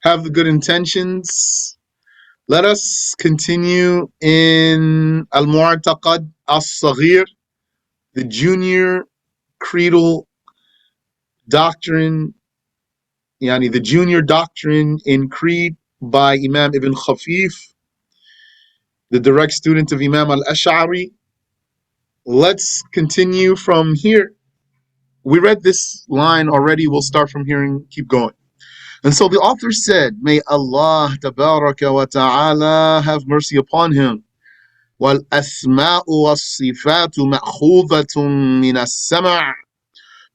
have the good intentions. Let us continue in Al-Mu'taqad As-Saghir, the junior creedal doctrine, the junior doctrine in creed by Imam Ibn Khafeef, the direct student of Imam Al-Ash'ari. Let's continue from here. We read this line already. We'll start from here and keep going. And so the author said, may Allah tabaraka wa ta'ala have mercy upon him. وَالْأَسْمَاءُ وَالصِّفَاتُ مَأْخُوذَةٌ مِنَ السَّمَعِ.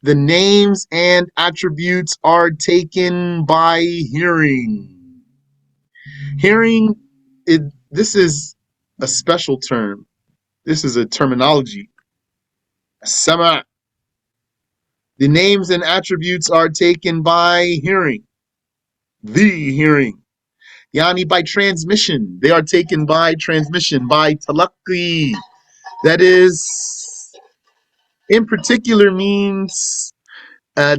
The names and attributes are taken by hearing. Hearing, this is a special term. This is a terminology. Sama'. The names and attributes are taken by hearing. The hearing. Yani by transmission. They are taken by transmission, by talaqqi. That is, in particular, means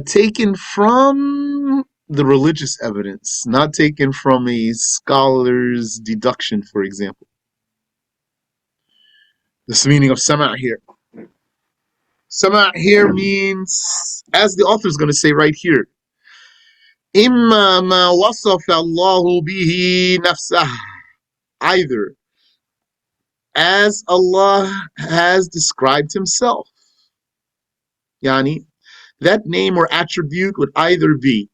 taken from the religious evidence, not taken from a scholar's deduction, for example. This is the meaning of sama' here. Sama' here means, as the author is going to say right here, إِمَّا مَا وَصَفَ اللَّهُ بِهِ نَفْسَهُ. Either as Allah has described himself. Yani, that name or attribute would either be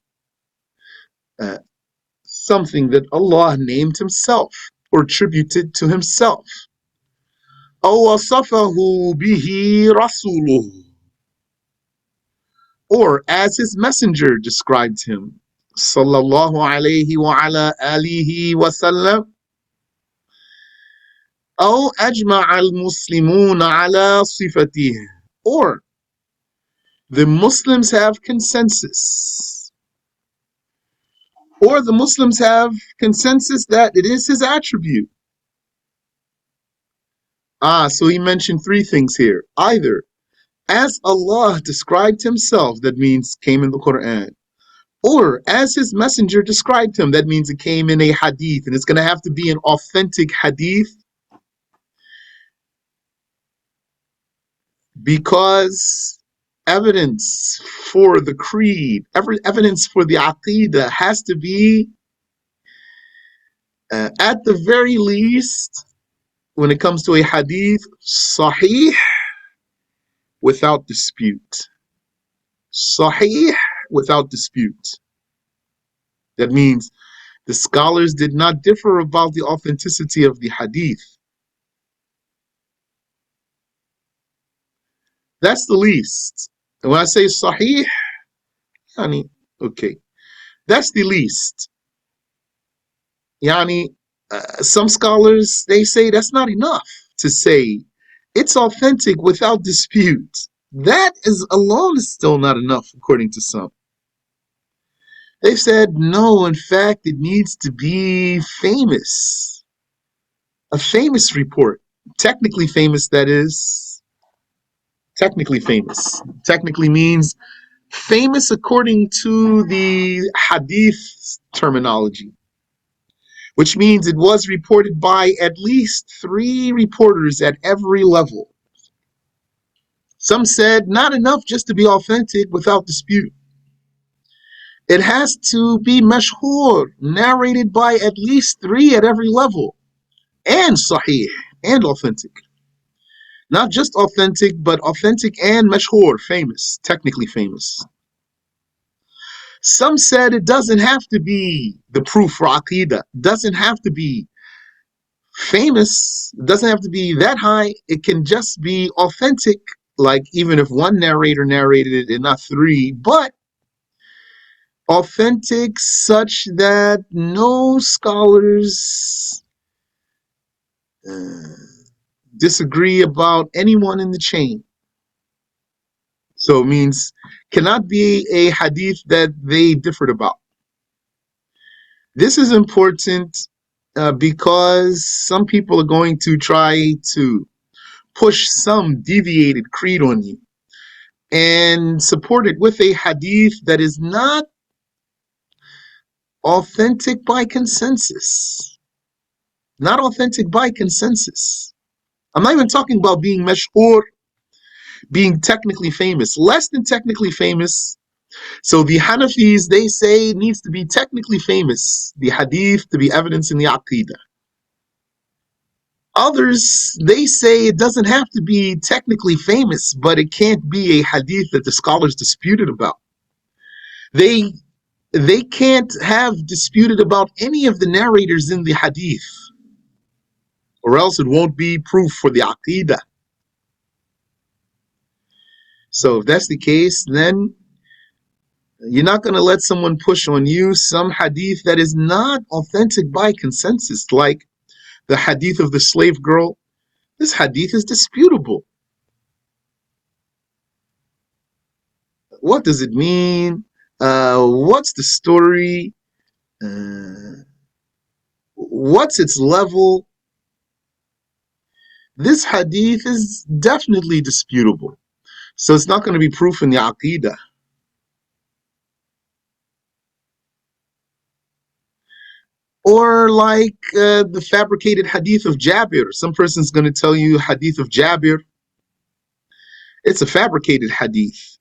something that Allah named himself or attributed to himself. أو وصفه به رسوله. Or as his messenger described him. Sallallahu alayhi wa ala alihi wa sallam. أو أجمع المسلمون على صفته. Or the Muslims have consensus. Or the Muslims have consensus that it is his attribute. So he mentioned three things here. Either as Allah described himself, that means came in the Quran. Or as his messenger described him, that means it came in a hadith. And it's going to have to be an authentic hadith, because evidence for the creed, evidence for the aqidah has to be, at the very least, when it comes to a hadith, sahih, without dispute. Sahih, without dispute. That means the scholars did not differ about the authenticity of the hadith. That's the least. And when I say sahih, yani, okay, that's the least. Yani, some scholars, they say that's not enough to say it's authentic without dispute. That is alone is still not enough, according to some. They've said, no, in fact, it needs to be famous. A famous report. Technically famous, that is. Technically famous. Technically means famous according to the hadith terminology, which means it was reported by at least 3 reporters at every level. Some said not enough just to be authentic without dispute. It has to be mashhur, narrated by at least 3 at every level, and sahih, and authentic. Not just authentic, but authentic and mashhur, famous, technically famous. Some said it doesn't have to be the proof for aqidah, doesn't have to be famous, it doesn't have to be that high, it can just be authentic, like even if one narrator narrated it and not 3, but authentic such that no scholars disagree about anyone in the chain. So it means cannot be a hadith that they differed about. This is important because some people are going to try to push some deviated creed on you and support it with a hadith that is not authentic by consensus. Not authentic by consensus. I'm not even talking about being mashhur, being technically famous, less than technically famous. So the Hanafis, they say it needs to be technically famous, the hadith to be evidence in the aqidah. Others, they say it doesn't have to be technically famous, but it can't be a hadith that the scholars disputed about. They can't have disputed about any of the narrators in the hadith, or else it won't be proof for the aqidah. So if that's the case, then you're not going to let someone push on you some hadith that is not authentic by consensus, like the hadith of the slave girl. This hadith is disputable. What does it mean? What's the story? What's its level? This hadith is definitely disputable. So it's not going to be proof in the aqidah. Or like the fabricated hadith of Jabir. Some person's going to tell you hadith of Jabir. It's a fabricated hadith.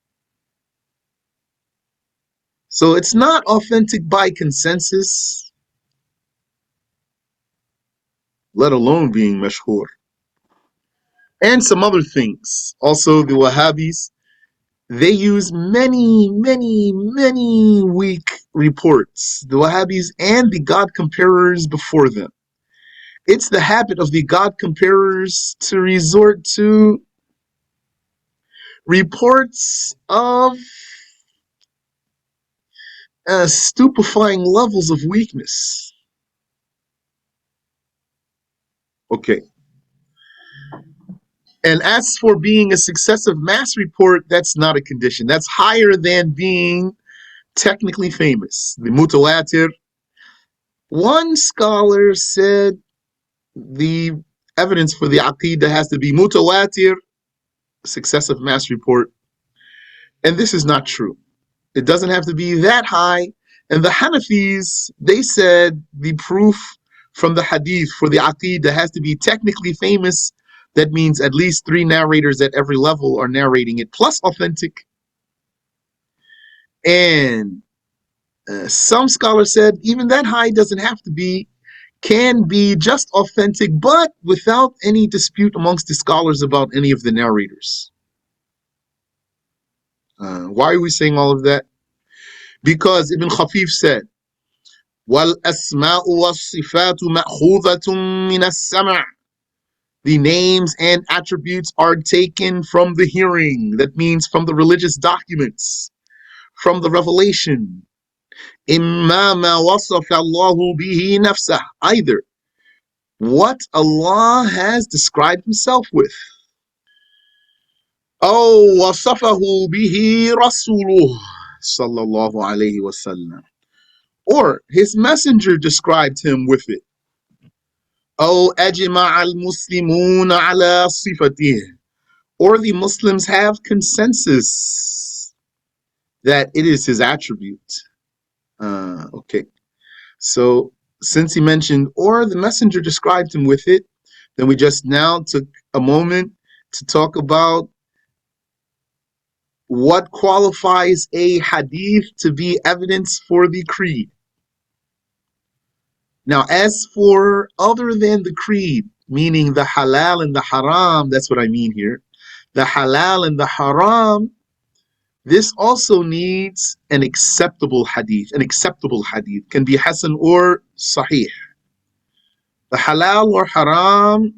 So it's not authentic by consensus, let alone being mashhur. And some other things. Also, the Wahhabis, they use many weak reports. The Wahhabis and the God comparers before them. It's the habit of the God comparers to resort to reports of stupefying levels of weakness. Okay. And as for being a successive mass report, that's not a condition. That's higher than being technically famous. The mutawatir. One scholar said the evidence for the aqidah has to be mutawatir, successive mass report. And this is not true. It doesn't have to be that high. And the Hanafis, they said the proof from the hadith for the aqidah has to be technically famous. That means at least 3 narrators at every level are narrating it, plus authentic. And some scholars said even that high doesn't have to be, can be just authentic, but without any dispute amongst the scholars about any of the narrators. Why are we saying all of that? Because Ibn Khafeef said, وَالْأَسْمَاءُ وَالصِّفَاتُ مَأْخُوذَةٌ مِنَ السَّمْعِ. The names and attributes are taken from the hearing. That means from the religious documents, from the revelation. إِمَّا مَا وَصَفَ اللَّهُ بِهِ نَفْسَهُ. Either what Allah has described Himself with. أو وصفه به رسوله صلى الله عليه وسلم. Or His messenger described Him with it. أو أجمع المسلمون على صفته. Or the Muslims have consensus that it is His attribute. Okay. So since he mentioned, or the messenger described Him with it, then we just now took a moment to talk about what qualifies a hadith to be evidence for the creed. Now, as for other than the creed, meaning the halal and the haram, that's what I mean here. The halal and the haram, this also needs an acceptable hadith. An acceptable hadith can be hasan or sahih. The halal or haram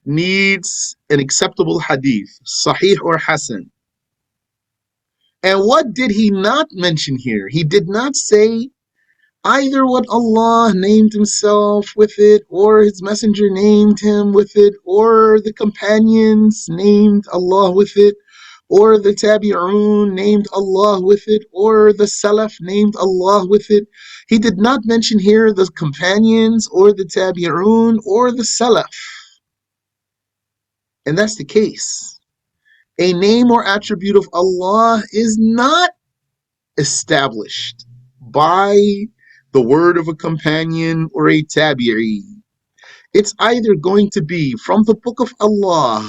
needs an acceptable hadith, sahih or hasan. And what did he not mention here? He did not say either what Allah named Himself with it, or His messenger named Him with it, or the companions named Allah with it, or the tabi'un named Allah with it, or the salaf named Allah with it. He did not mention here the companions, or the tabi'un, or the salaf. And that's the case. A name or attribute of Allah is not established by the word of a companion, or a tabi'i. It's either going to be from the book of Allah,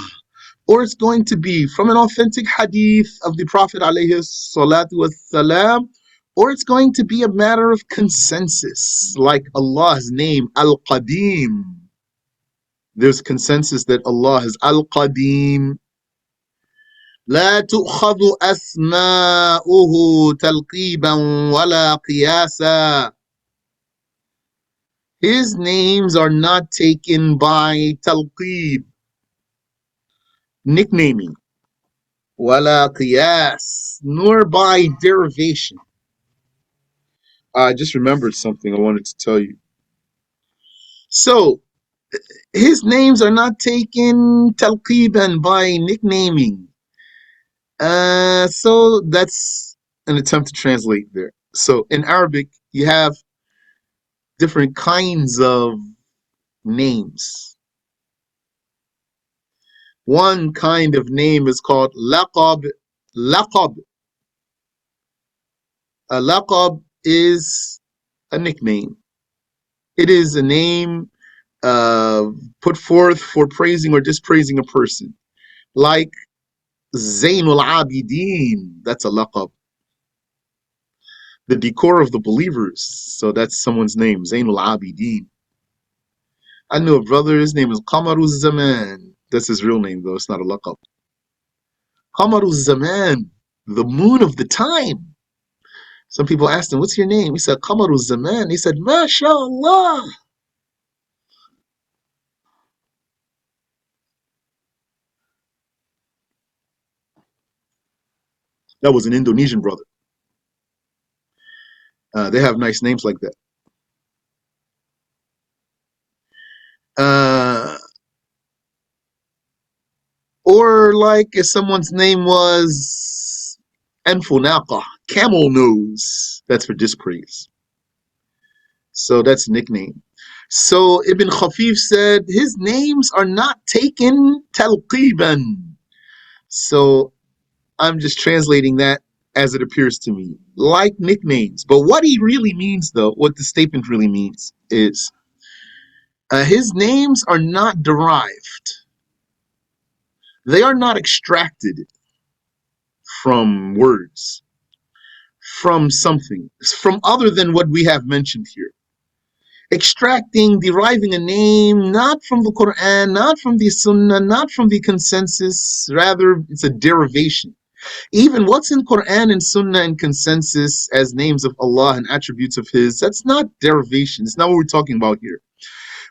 or it's going to be from an authentic hadith of the Prophet alayhi salatu wassalam, or it's going to be a matter of consensus, like Allah's name, Al-Qadim. There's consensus that Allah is Al-Qadim. لا تؤخذ أسماؤه تلقيبا ولا قياسا. His names are not taken by talqib, nicknaming, wala qiyas, nor by derivation. I just remembered something I wanted to tell you. So, his names are not taken talqiban by nicknaming. So that's an attempt to translate there. So in Arabic, you have different kinds of names. One kind of name is called laqab. Laqab. A laqab is a nickname. It is a name put forth for praising or dispraising a person. Like Zainul Abidin, that's a laqab. The decor of the believers, so that's someone's name, Zainul Abidin. I knew a brother, his name is Qamaru Zaman. That's his real name, though. It's not a laqab. Qamaru Zaman, the moon of the time. Some people asked him, what's your name? He said, Qamaru Zaman. He said, MashaAllah. That was an Indonesian brother. They have nice names like that. Or like if someone's name was Anfunaqa, camel nose. That's for dispraise. So that's a nickname. So Ibn Khafeef said his names are not taken talqiban. So I'm just translating that as it appears to me, like nicknames. But what he really means, though, what the statement really means is his names are not derived. They are not extracted from words, from something, from other than what we have mentioned here. Extracting, deriving a name, not from the Quran, not from the Sunnah, not from the consensus, rather it's a derivation. Even what's in Quran and Sunnah and consensus as names of Allah and attributes of His, that's not derivation. It's not what we're talking about here.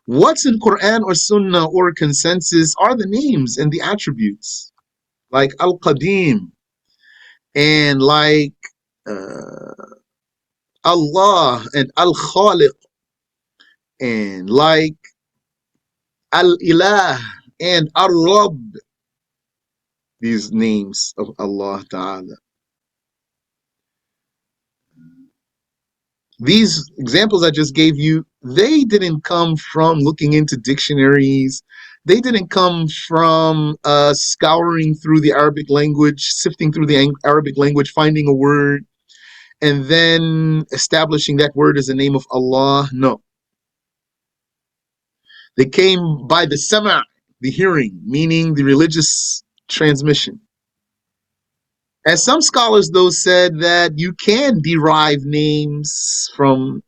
What's in Quran or Sunnah or consensus are the names and the attributes, like Al-Qadim and like Allah and Al-Khaliq and like Al-Ilah and Ar-Rabb, these names of Allah Ta'ala. These examples I just gave you, they didn't come from looking into dictionaries. They didn't come from scouring through the Arabic language, sifting through the Arabic language, finding a word, and then establishing that word as the name of Allah. No. They came by the sama', the hearing, meaning the religious transmission. As some scholars, though, said that you can derive names from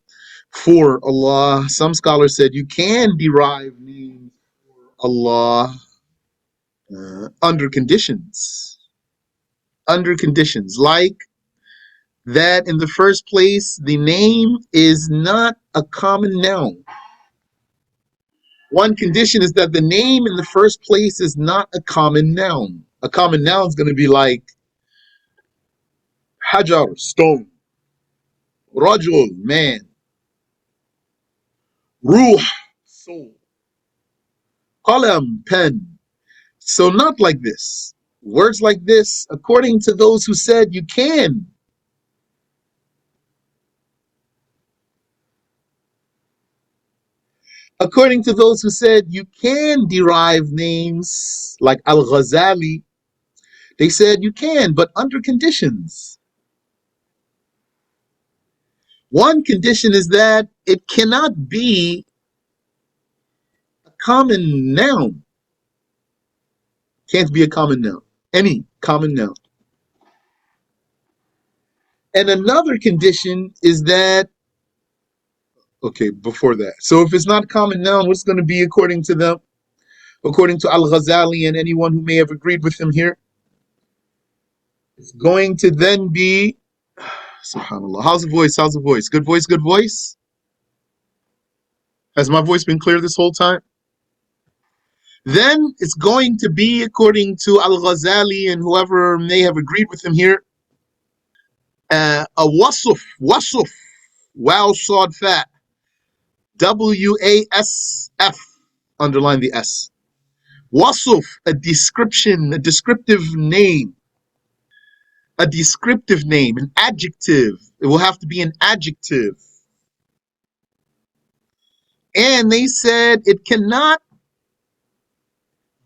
for Allah. Some scholars said you can derive names for Allah under conditions. Under conditions, like that in the first place, the name is not a common noun. One condition is that the name in the first place is not a common noun. A common noun is going to be like Hajar, stone, Rajul, man, Ruh, soul, Qalam, pen. So not like this. Words like this, according to those who said you can. According to those who said you can derive names like Al-Ghazali, they said you can, but under conditions. One condition is that it cannot be a common noun. Can't be a common noun. Any common noun. And another condition is that, okay, before that. So if it's not common noun, what's going to be according to them? According to Al-Ghazali and anyone who may have agreed with him here? It's going to then be, subhanAllah. How's the voice? How's the voice? Good voice, good voice? Has my voice been clear this whole time? Then it's going to be, according to Al-Ghazali and whoever may have agreed with him here, a wasf, wow, sod, fat, WASF, underline the S. Wasf, a description, a descriptive name, an adjective. It will have to be an adjective. And they said it cannot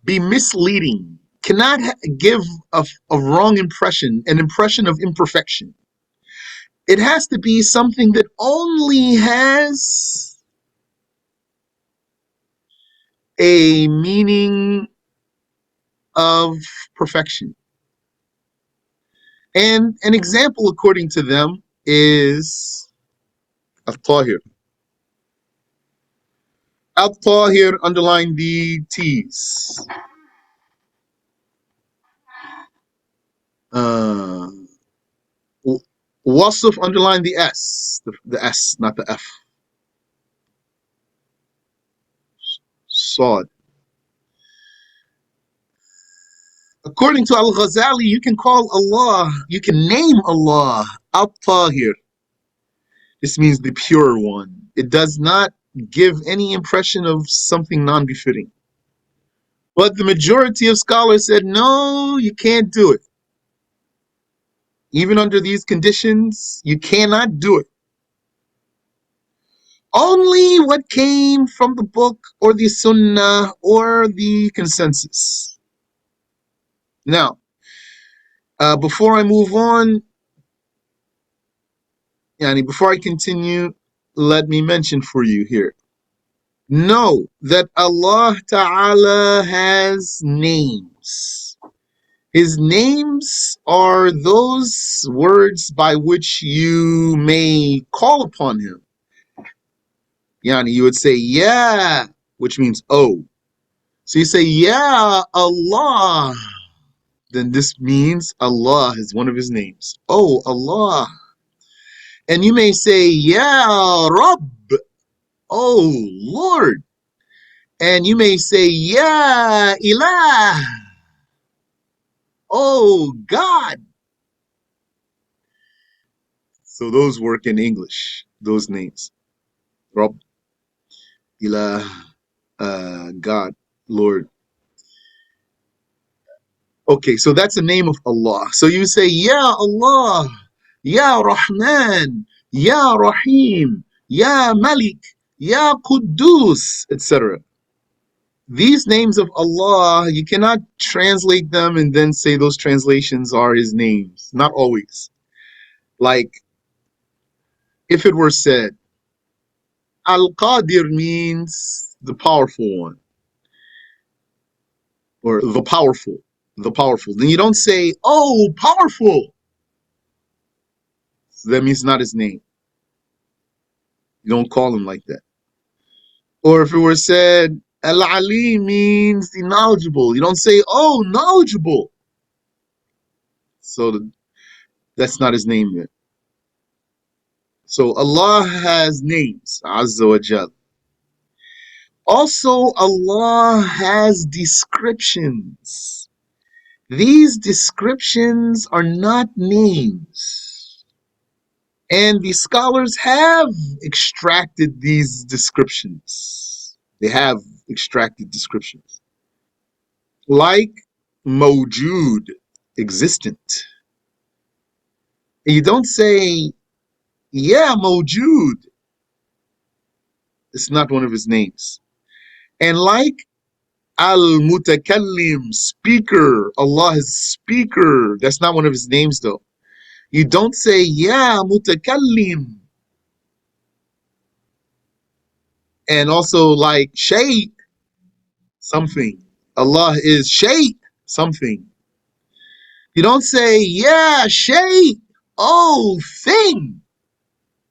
be misleading, cannot give a wrong impression, an impression of imperfection. It has to be something that only has a meaning of perfection. And an example, according to them, is al-tahir. Al-tahir, underline the T's. Wasf, underline the S. The S, not the F. Sod. According to Al-Ghazali, you can call Allah, you can name Allah Al-Tahir. This means the pure one. It does not give any impression of something non-befitting. But the majority of scholars said, no, you can't do it. Even under these conditions, you cannot do it. Only what came from the book or the sunnah or the consensus. Now, before I move on, before I continue, let me mention for you here. Know that Allah Ta'ala has names. His names are those words by which you may call upon him. You would say, yeah, which means oh. So you say, yeah, Allah. Then this means Allah is one of his names. Oh, Allah. And you may say, yeah, Rabb. Oh, Lord. And you may say, yeah, Ilah. Oh, God. So those work in English, those names. Rabb, Ilah, God, Lord. Okay, so that's the name of Allah. So you say, Ya Allah, Ya Rahman, Ya Rahim, Ya Malik, Ya Quddus, etc. These names of Allah, you cannot translate them and then say those translations are his names. Not always. Like, if it were said, Al-Qadir means the powerful one, or the powerful. Then you don't say, oh, powerful. That means not his name. You don't call him like that. Or if it were said, Al-Ali means the knowledgeable. You don't say, oh, knowledgeable. So that's not his name yet. So Allah has names, Azza wa Jal. Also, Allah has descriptions. These descriptions are not names. And the scholars have extracted these descriptions. They have extracted descriptions. Like Mawjood, existent. And you don't say, yeah, Mawjood. It's not one of his names. And like Al-Mutakallim, speaker, Allah is speaker. That's not one of his names though. You don't say, yeah, Mutakallim. And also like shay, something. Allah is shay, something. You don't say, yeah, shay, oh, thing.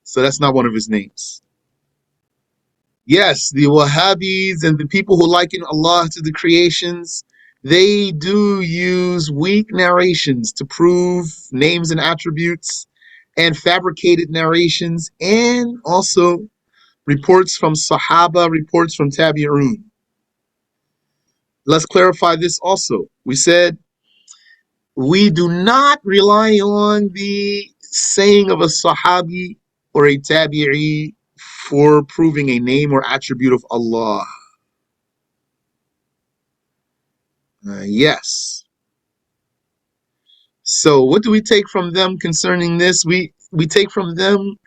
So that's not one of his names. Yes, the Wahhabis and the people who liken Allah to the creations, they do use weak narrations to prove names and attributes, and fabricated narrations, and also reports from Sahaba, reports from Tabi'un. Let's clarify this also. We said we do not rely on the saying of a Sahabi or a Tabi'i for proving a name or attribute of Allah. Yes. So what do we take from them concerning this? We take from them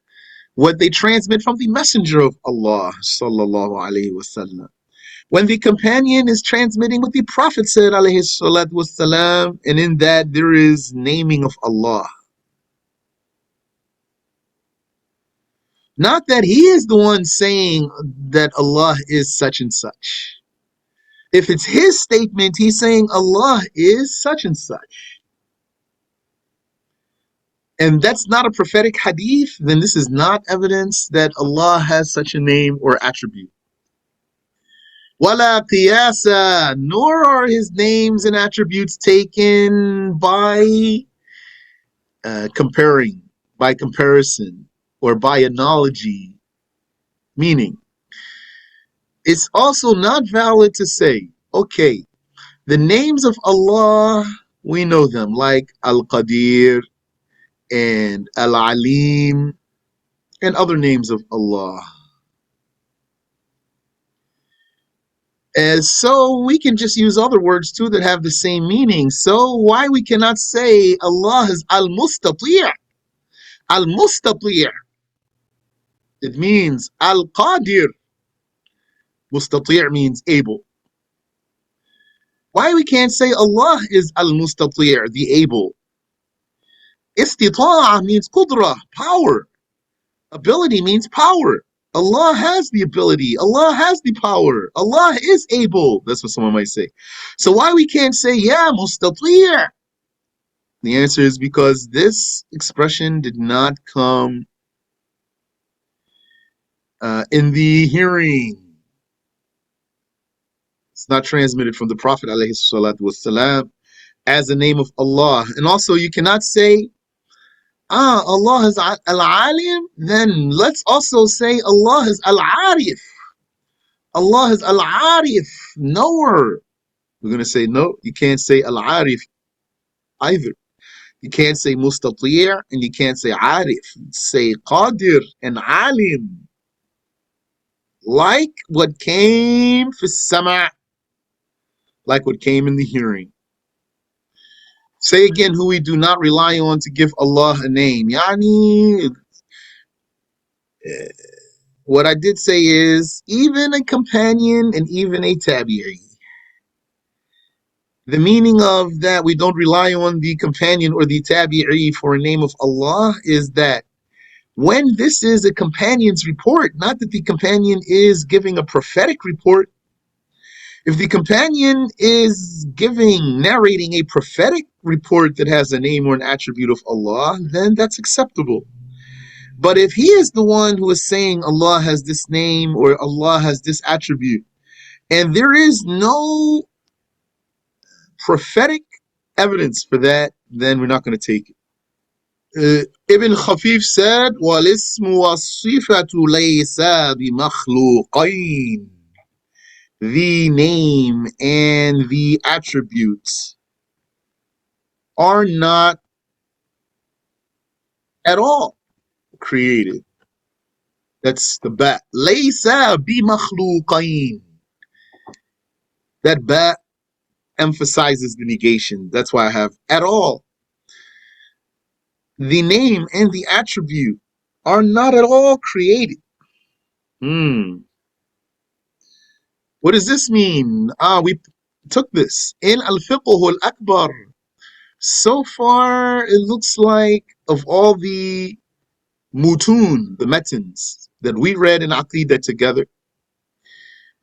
what they transmit from the Messenger of Allah, sallallahu alaihi wasallam. When the companion is transmitting what the Prophet said, alayhi salatu wasalam, and in that there is naming of Allah. Not that he is the one saying that Allah is such and such. If it's his statement, he's saying Allah is such and such. And that's not a prophetic hadith, then this is not evidence that Allah has such a name or attribute. Wala qiyasa, nor are his names and attributes taken by comparing, by comparison, or by analogy. Meaning, it's also not valid to say, okay, the names of Allah, we know them, like Al-Qadir and Al-Alim and other names of Allah. And so we can just use other words too that have the same meaning. So why we cannot say Allah is Al-Mustati'? Al-Mustati'. It means Al-Qadir. Mustati' means able. Why we can't say Allah is Al-Mustati', the able? Istita'a means qudra, power. Ability means power. Allah has the ability. Allah has the power. Allah is able. That's what someone might say. So why we can't say, yeah, mustati'? The answer is because this expression did not come in the hearing. It's not transmitted from the Prophet ﷺ as the name of Allah. And also you cannot say, Allah is Al-Alim, then let's also say Allah is Al-Arif. Allah is Al-Arif, knower. We're going to say, no, you can't say Al-Arif either. You can't say Mustati' and you can't say Arif. Say Qadir and Alim. Like what came fi sama', like what came in the hearing. Say again who we do not rely on to give Allah a name. Yani, what I did say is, even a companion and even a tabi'i. The meaning of that we don't rely on the companion or the tabi'i for a name of Allah is that when this is a companion's report, not that the companion is giving a prophetic report, if the companion is narrating a prophetic report that has a name or an attribute of Allah, then that's acceptable. But if he is the one who is saying Allah has this name or Allah has this attribute, and there is no prophetic evidence for that, then we're not going to take it. Ibn Khafeef said, وَالِاسْمُ وَالصِّفَةُ لَيْسَ بِمَخْلُوقَيْنِ. The name and the attributes are not at all created. That's the ba. لَيْسَ بِمَخْلُوقَيْنِ. That ba emphasizes the negation. That's why I have at all. The name and the attribute are not at all created. What does this mean? We took this in Al-Fiqh Al-Akbar. So far, it looks like of all the mutun, the matins that we read in Aqidah together,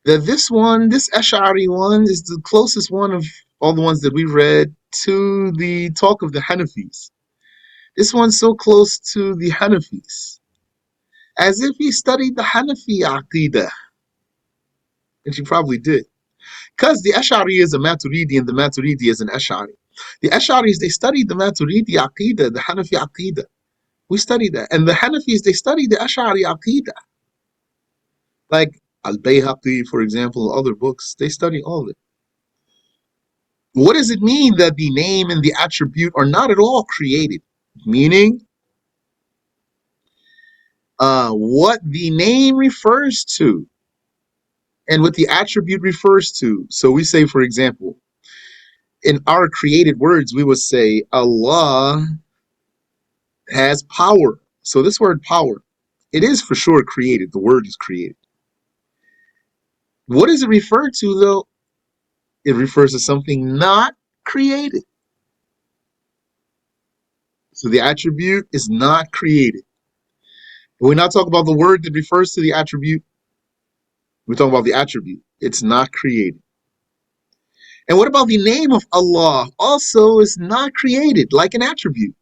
that this one, this Ash'ari one, is the closest one of all the ones that we read to the talk of the Hanafis. This one's so close to the Hanafis, as if he studied the Hanafi Aqidah, which he probably did. Because the Ash'ari is a Maturidi and the Maturidi is an Ash'ari. The Ash'aris, they studied the Maturidi Aqidah, the Hanafi Aqidah. We study that. And the Hanafis, they study the Ash'ari Aqidah. Like Al-Bayhaqi, for example, other books, they study all of it. What does it mean that the name and the attribute are not at all created? Meaning, what the name refers to and what the attribute refers to. So we say, for example, in our created words, we would say Allah has power. So this word power, it is for sure created. The word is created. What does it refer to, though? It refers to something not created. So the attribute is not created. We're not talking about the word that refers to the attribute. We're talking about the attribute. It's not created. And what about the name of Allah? Also is not created, like an attribute.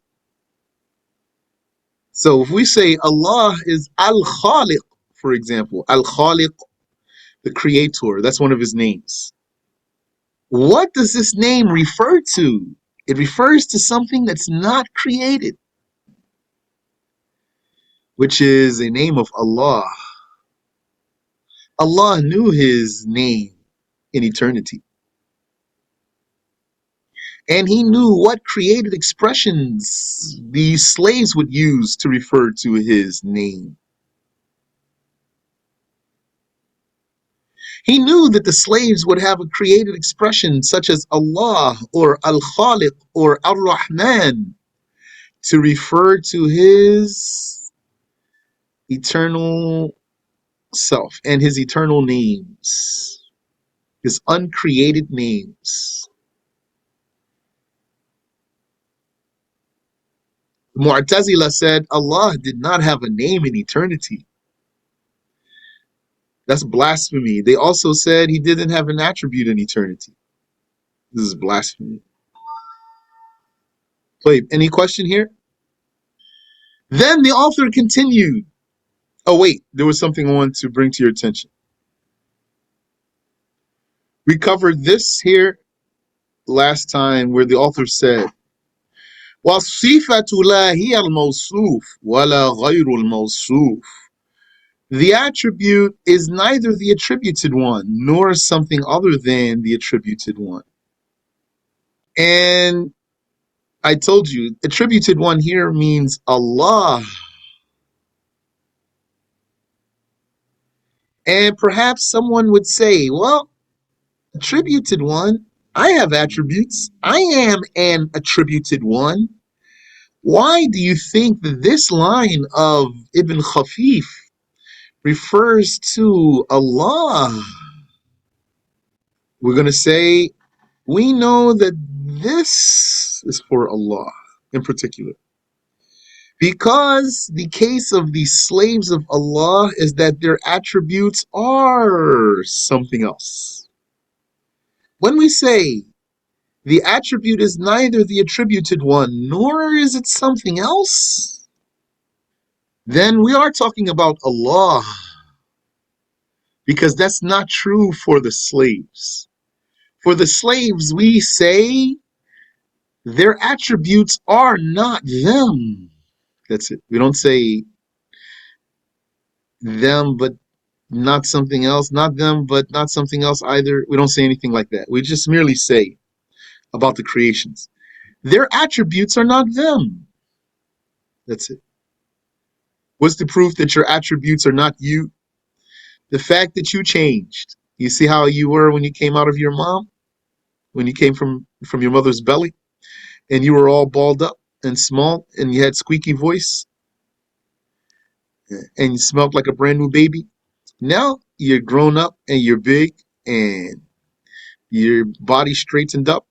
So if we say Allah is Al-Khaliq, for example, Al-Khaliq, the creator, that's one of his names. What does this name refer to? It refers to something that's not created, which is a name of Allah. Allah knew his name in eternity. And he knew what created expressions the slaves would use to refer to his name. He knew that the slaves would have a created expression such as Allah or Al-Khaliq or Ar-Rahman to refer to his eternal self and his eternal names, his uncreated names. Mu'tazila said Allah did not have a name in eternity. That's blasphemy. They also said he didn't have an attribute in eternity. This is blasphemy. Play. Any question here? Then the author continued. Oh, wait, there was something I wanted to bring to your attention. We covered this here last time where the author said, وَالصِّفَةُ لَا هِيَ الْمَوْصُوفُ وَلَا غَيْرُ الْمَوْصُوفُ. The attribute is neither the attributed one nor something other than the attributed one. And I told you, attributed one here means Allah. And perhaps someone would say, well, attributed one, I have attributes. I am an attributed one. Why do you think that this line of Ibn Khafeef refers to Allah? We're going to say, we know that this is for Allah in particular. Because the case of the slaves of Allah is that their attributes are something else. When we say the attribute is neither the attributed one nor is it something else, then we are talking about Allah. Because that's not true for the slaves. For the slaves, we say their attributes are not them. That's it. We don't say them, but not something else. Not them, but not something else either. We don't say anything like that. We just merely say about the creations, their attributes are not them. That's it. What's the proof that your attributes are not you? The fact that you changed. You see how you were when you came out of your mom? When you came from your mother's belly? And you were all balled up and small and you had squeaky voice and you smelled like a brand new baby. Now you're grown up and you're big and your body straightened up.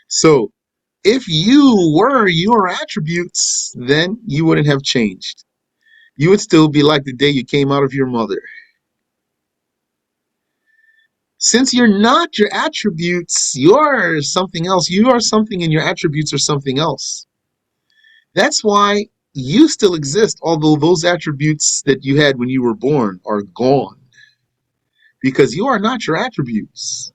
So if you were your attributes, then you wouldn't have changed. You would still be like the day you came out of your mother. Since you're not your attributes, you're something else. You are something and your attributes are something else. That's why you still exist, although those attributes that you had when you were born are gone. Because you are not your attributes.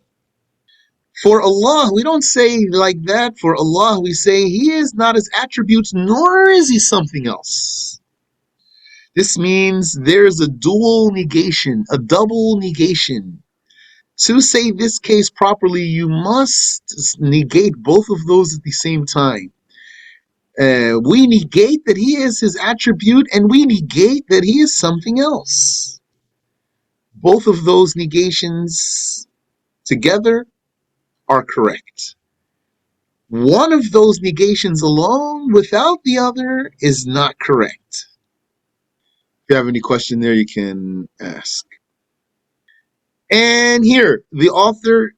For Allah, we don't say like that. For Allah, we say He is not His attributes, nor is He something else. This means there's a dual negation, a double negation. To say this case properly, you must negate both of those at the same time. We negate that He is His attribute, and we negate that He is something else. Both of those negations together are correct. One of those negations alone without the other is not correct. If you have any question there, you can ask. And here, the author,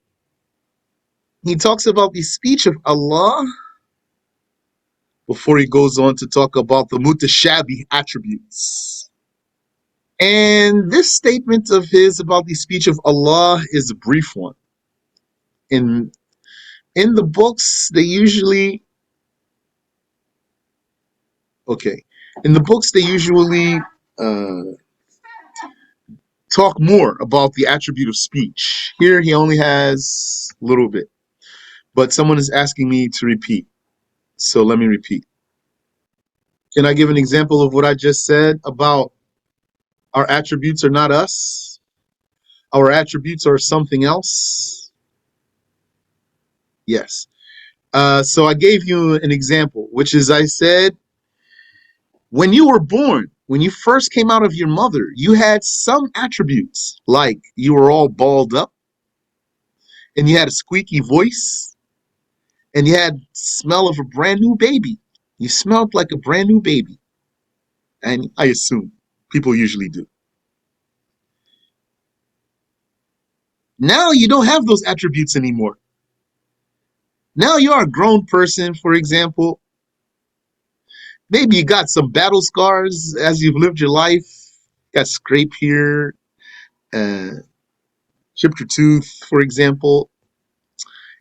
he talks about the speech of Allah before he goes on to talk about the mutashabih attributes. And this statement of his about the speech of Allah is a brief one. In the books, they usually uh, talk more about the attribute of speech. Here he only has a little bit, but someone is asking me to repeat, so let me repeat. Can I give an example of what I just said about our attributes are not us? Our attributes are something else? Yes. So I gave you an example, which is I said, when you were born, when you first came out of your mother, you had some attributes, like you were all balled up, and you had a squeaky voice, and you had smell of a brand new baby. You smelled like a brand new baby. And I assume people usually do. Now you don't have those attributes anymore. Now you are a grown person, for example. Maybe you got some battle scars as you've lived your life. Got scrape here, chipped your tooth, for example.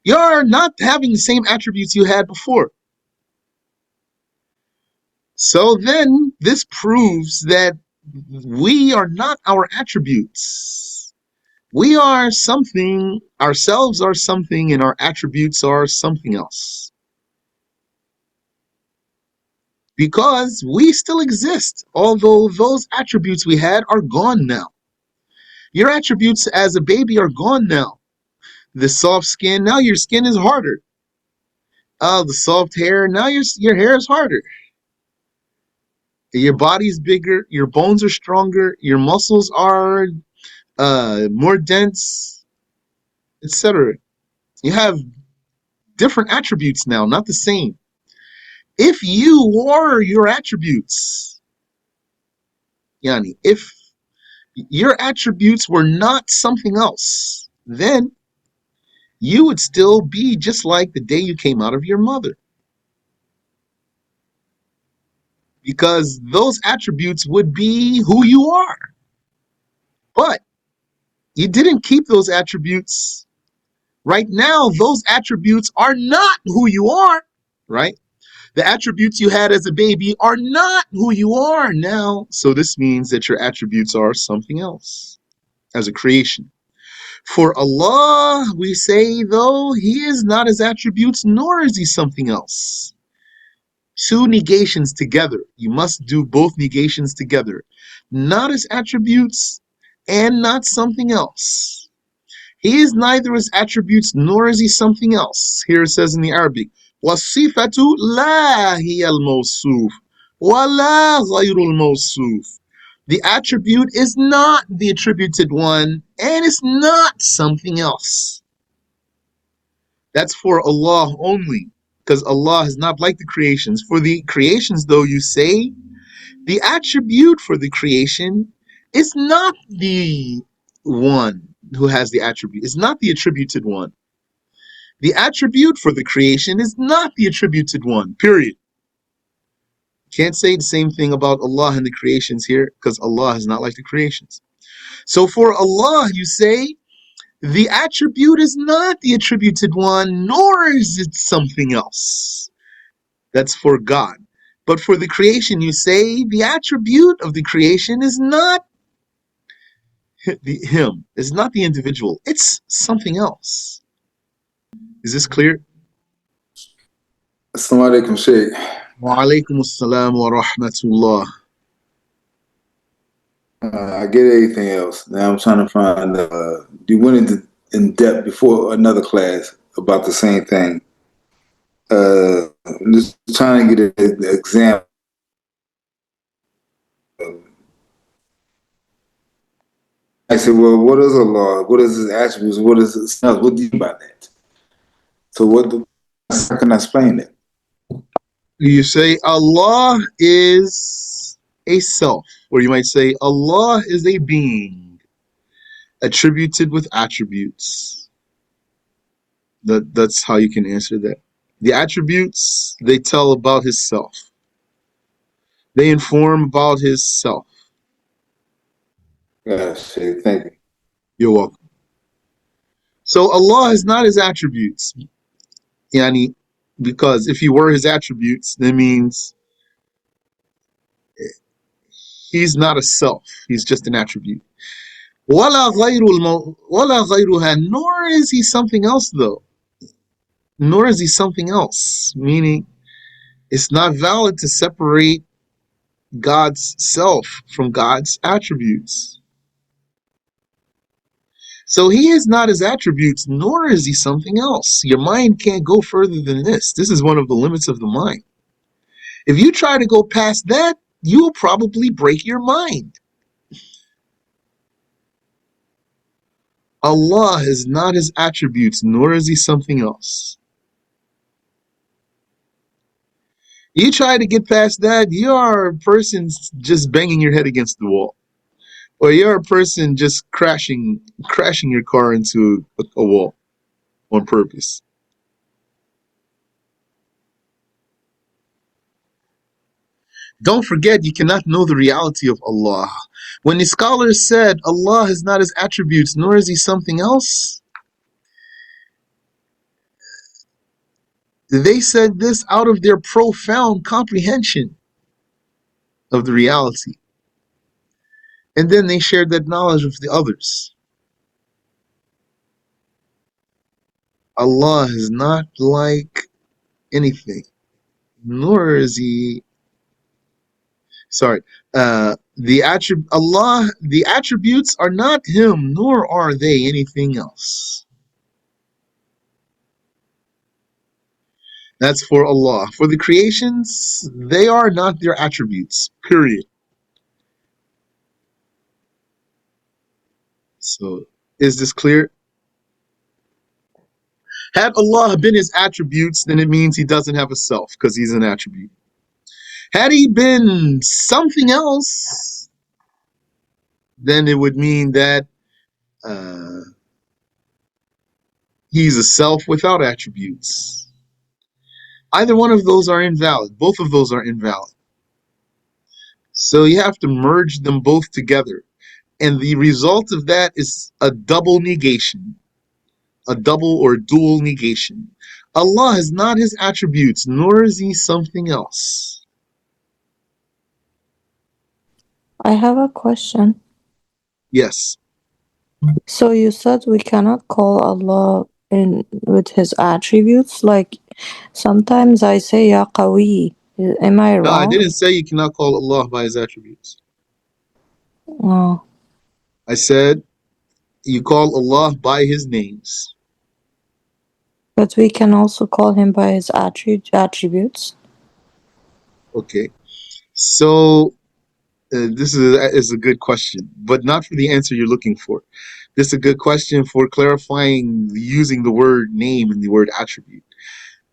You're not having the same attributes you had before. So then this proves that we are not our attributes. We are something, ourselves are something, and our attributes are something else. Because we still exist, although those attributes we had are gone now. Your attributes as a baby are gone now. The soft skin, now your skin is harder. The soft hair, now your hair is harder. Your body's bigger, your bones are stronger, your muscles are more dense, etc. You have different attributes now, not the same. If you were your attributes, Yani, if your attributes were not something else, then you would still be just like the day you came out of your mother. Because those attributes would be who you are. But you didn't keep those attributes. Right now, those attributes are not who you are, right? The attributes you had as a baby are not who you are now. So this means that your attributes are something else as a creation. For Allah, we say, though, He is not His attributes, nor is He something else. Two negations together. You must do both negations together. Not His attributes and not something else. He is neither His attributes nor is He something else. Here it says in the Arabic, وَالصِّفَةُ لَا هِيَ الْمَوْصُوفُ وَلَا غَيْرُ الْمَوْصُوفُ. The attribute is not the attributed one, and it's not something else. That's for Allah only, because Allah is not like the creations. For the creations, though, you say, the attribute for the creation is not the one who has the attribute. It's not the attributed one. The attribute for the creation is not the attributed one, period. Can't say the same thing about Allah and the creations here because Allah is not like the creations. So for Allah, you say the attribute is not the attributed one, nor is it something else. That's for God. But for the creation, you say the attribute of the creation is not him, it's not the individual, it's something else. Is this clear? Assalamu alaikum, Sheikh. Wa alaikum assalam wa rahmatullah. I get everything else. Now I'm trying to find. You went into in depth before another class about the same thing. I'm just trying to get an example. I said, well, what is Allah? What is His attributes? What is His else? What do you mean by that? So how can I explain it? You say Allah is a self, or you might say Allah is a being attributed with attributes. That's how you can answer that. The attributes, they tell about his self. They inform about his self. Yes, Sheikh, thank you. You're welcome. So Allah is not his attributes. Yani, because if he were his attributes, that means he's not a self. He's just an attribute. وَلَا غَيْرُهَا, nor is he something else though. Nor is he something else. Meaning, it's not valid to separate God's self from God's attributes. So he is not his attributes, nor is he something else. Your mind can't go further than this. This is one of the limits of the mind. If you try to go past that, you will probably break your mind. Allah is not his attributes, nor is he something else. You try to get past that, you are a person just banging your head against the wall. Or you're a person just crashing your car into a wall on purpose. Don't forget, you cannot know the reality of Allah. When the scholars said Allah is not his attributes, nor is he something else, they said this out of their profound comprehension of the reality. And then they shared that knowledge with the others. Allah is not like anything, nor is he. Sorry, the attributes are not him, nor are they anything else. That's for Allah. For the creations, they are not their attributes, period. So, is this clear? Had Allah been his attributes, then it means he doesn't have a self, because he's an attribute. Had he been something else, then it would mean that he's a self without attributes. Either one of those are invalid. Both of those are invalid. So you have to merge them both together. And the result of that is a double negation, a double or dual negation. Allah is not his attributes, nor is he something else. I have a question. Yes. So you said we cannot call Allah in with his attributes. Like sometimes I say Ya Qawi. Am I No, I wrong? didn't say you cannot call Allah by his attributes. Oh, I said you call Allah by his names. but we can also call him by his attributes. Okay. So this is a good question, but not for the answer you're looking for. This is a good question for clarifying using the word name and the word attribute.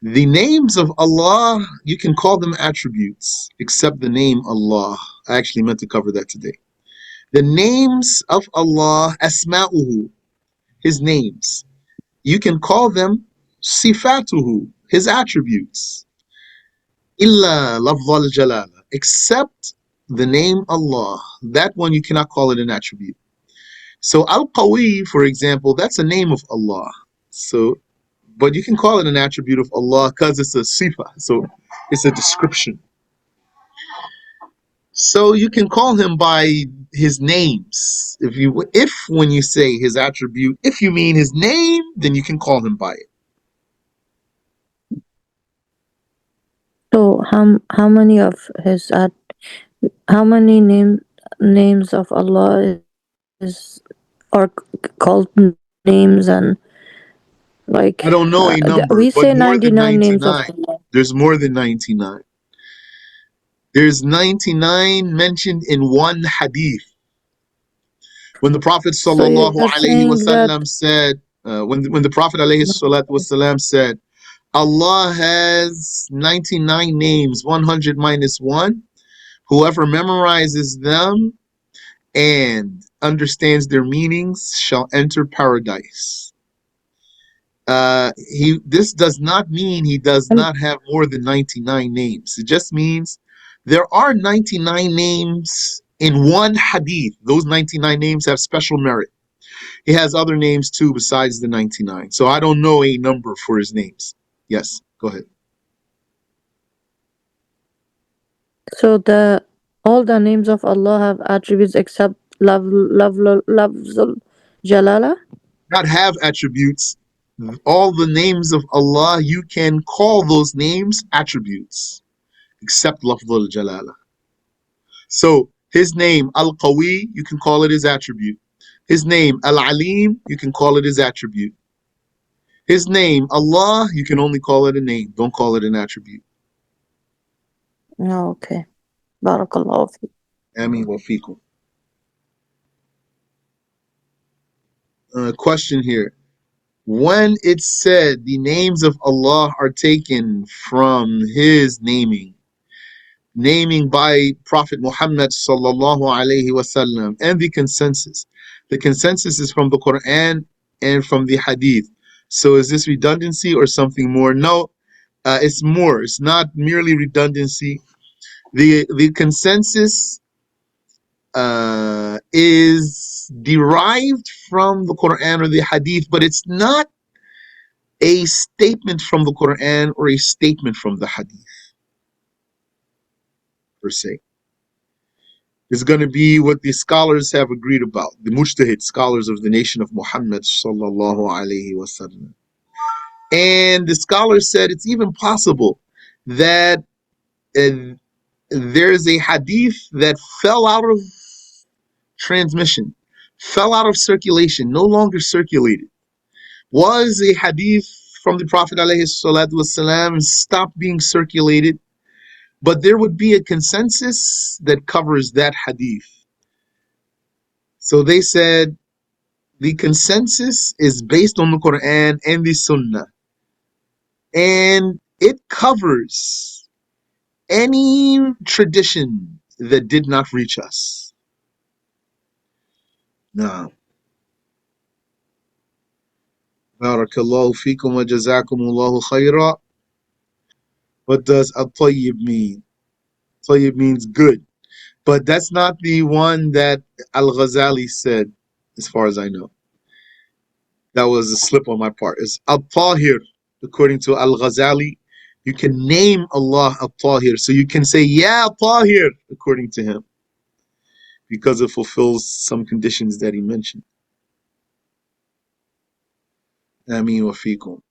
The names of Allah, you can call them attributes, except the name Allah. I actually meant to cover that today. The names of Allah, asma'uhu, his names, you can call them sifatuhu, his attributes. Illa lafz al-jalala, except the name Allah. That one you cannot call it an attribute. So Al-Qawi, for example, that's a name of Allah. So, but you can call it an attribute of Allah because it's a sifa. So it's a description. So you can call him by his names. If when you say his attribute, if you mean his name, then you can call him by it. So how many of his how many names of Allah is are called names, and like I don't know a number, we but say more than 99 names of 99. Allah. There's more than 99. There's 99 mentioned in one hadith. When the Prophet So sallallahu you're alaihi saying that wasallam said, when the Prophet alayhi salatu wasallam said, Allah has 99 names, 100 minus 1. Whoever memorizes them and understands their meanings shall enter paradise. This does not mean he does and not have more than 99 names. It just means there are 99 names in one hadith. Those 99 names have special merit. He has other names too besides the 99. So I don't know a number for his names. Yes, go ahead. so the all the names of Allah have attributes except lafzul jalala. Not have attributes. All the names of Allah, you can call those names attributes, except lafzul jalala. So his name Al-Qawi, you can call it his attribute. His name Al-Alim, you can call it his attribute. His name Allah, you can only call it a name. Don't call it an attribute. Oh, okay. Barakallahu fi. Ameen wa fikum. Question here. When it said the names of Allah are taken from his naming by Prophet Muhammad sallallahu alaihi wasallam, and the consensus. The consensus is from the Quran and from the Hadith. So is this redundancy or something more? No, it's more. It's not merely redundancy. The consensus is derived from the Quran or the Hadith, but it's not a statement from the Quran or a statement from the Hadith per se. Is going to be what the scholars have agreed about, the mujtahid scholars of the nation of Muhammad sallallahu alaihi wasallam. And the scholars said it's even possible that there's a hadith that fell out of transmission, fell out of circulation, no longer circulated. Was a hadith from the Prophet alaihi salatu wasallam, stopped being circulated, but there would be a consensus that covers that hadith. So they said the consensus is based on the Quran and the Sunnah, and it covers any tradition that did not reach us. Now, barakallahu fikum wa jazakumullahu khaira. What does at-tayyib mean? Tayyib means good, but that's not the one that Al-Ghazali said, as far as I know. That was a slip on my part. It's Al-Tahir. According to Al-Ghazali, you can name Allah Al-Tahir. So you can say, Ya Tahir, according to him, because it fulfills some conditions that he mentioned. Ameen wa fikum.